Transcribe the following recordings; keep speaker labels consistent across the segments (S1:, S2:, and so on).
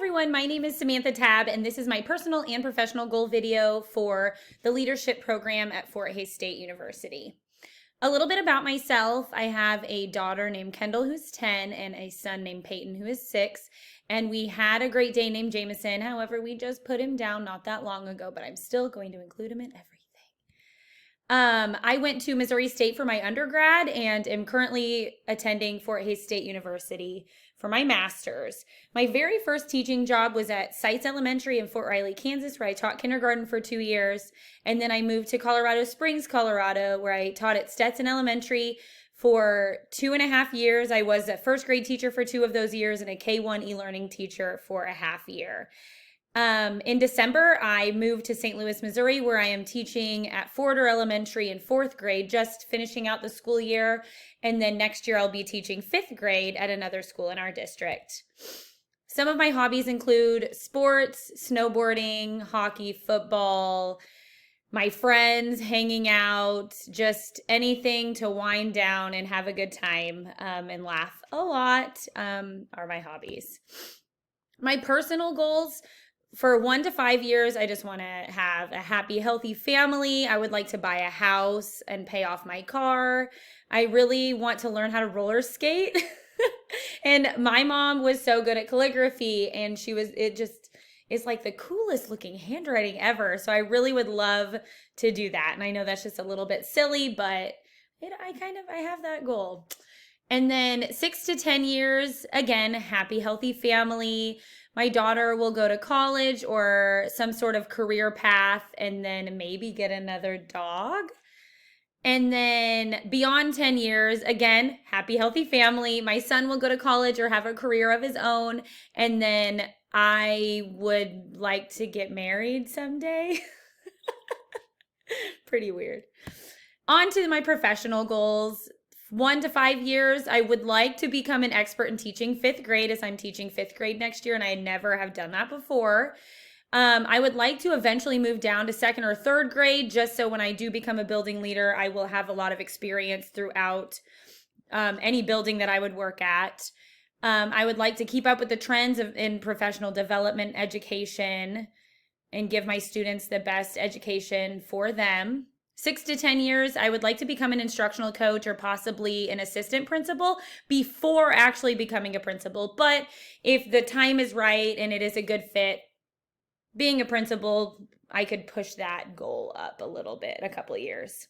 S1: everyone, my name is Samantha Tabb, and this is my personal and professional goal video for the leadership program at Fort Haze State University. A little bit about myself. I have a daughter named Kendall who's 10 and a son named Peyton who is 6. And we had a Great Dane named Jameson. However, we just put him down not that long ago, but I'm still going to include him in everything. I went to Missouri State for my undergrad and am currently attending Fort Haze State University for my master's. My very first teaching job was at Sites Elementary in Fort Riley, Kansas, where I taught kindergarten for 2 years. And then I moved to Colorado Springs, Colorado, where I taught at Stetson Elementary for 2.5 years. I was a first grade teacher for 2 of those years and a K-1 e-learning teacher for a half year. In December, I moved to St. Louis, Missouri, where I am teaching at Forder Elementary in 4th grade, just finishing out the school year. And then next year, I'll be teaching 5th grade at another school in our district. Some of my hobbies include sports, snowboarding, hockey, football, my friends, hanging out, just anything to wind down and have a good time and laugh a lot are my hobbies. My personal goals: for 1 to 5 years, I just want to have a happy, healthy family. I would like to buy a house and pay off my car. I really want to learn how to roller skate. And my mom was so good at calligraphy, and it's like the coolest looking handwriting ever. So I really would love to do that. And I know that's just a little bit silly, but I have that goal. And then 6 to 10 years, again, happy, healthy family. My daughter will go to college or some sort of career path and then maybe get another dog. And then beyond 10 years, again, happy, healthy family. My son will go to college or have a career of his own. And then I would like to get married someday. Pretty weird. On to my professional goals. 1 to 5 years, I would like to become an expert in teaching 5th grade, as I'm teaching 5th grade next year, and I never have done that before. I would like to eventually move down to 2nd or 3rd grade, just so when I do become a building leader, I will have a lot of experience throughout any building that I would work at. I would like to keep up with the trends in professional development education and give my students the best education for them. 6 to 10 years, I would like to become an instructional coach or possibly an assistant principal before actually becoming a principal. But if the time is right and it is a good fit, being a principal, I could push that goal up a little bit, a couple of years.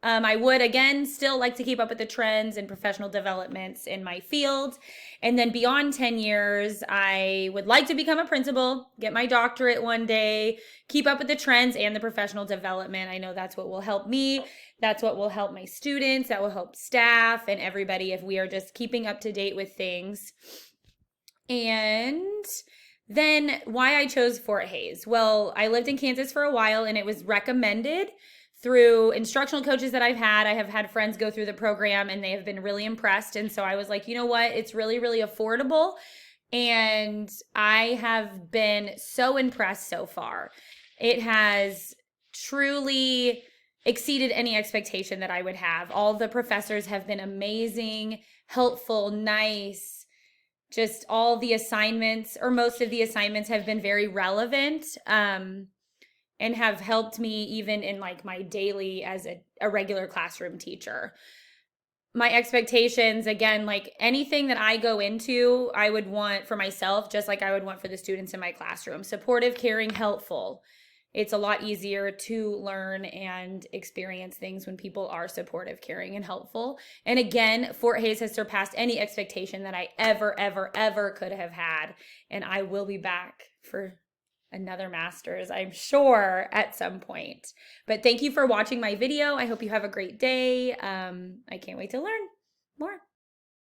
S1: I would, again, still like to keep up with the trends and professional developments in my field. And then beyond 10 years, I would like to become a principal, get my doctorate one day, keep up with the trends and the professional development. I know that's what will help me. That's what will help my students. That will help staff and everybody if we are just keeping up to date with things. And then why I chose Fort Haze. Well, I lived in Kansas for a while and it was recommended through instructional coaches that I've had. I have had friends go through the program and they have been really impressed. And so I was like, you know what? It's really, really affordable. And I have been so impressed so far. It has truly exceeded any expectation that I would have. All the professors have been amazing, helpful, nice. Just all the assignments, or most of the assignments, have been very relevant. And have helped me even in like my daily as a regular classroom teacher. My expectations, again, like anything that I go into, I would want for myself, just like I would want for the students in my classroom. Supportive, caring, helpful. It's a lot easier to learn and experience things when people are supportive, caring, and helpful. And again, Fort Haze has surpassed any expectation that I ever could have had. And I will be back for another master's, I'm sure, at some point. But thank you for watching my video. I hope you have a great day. I can't wait to learn more.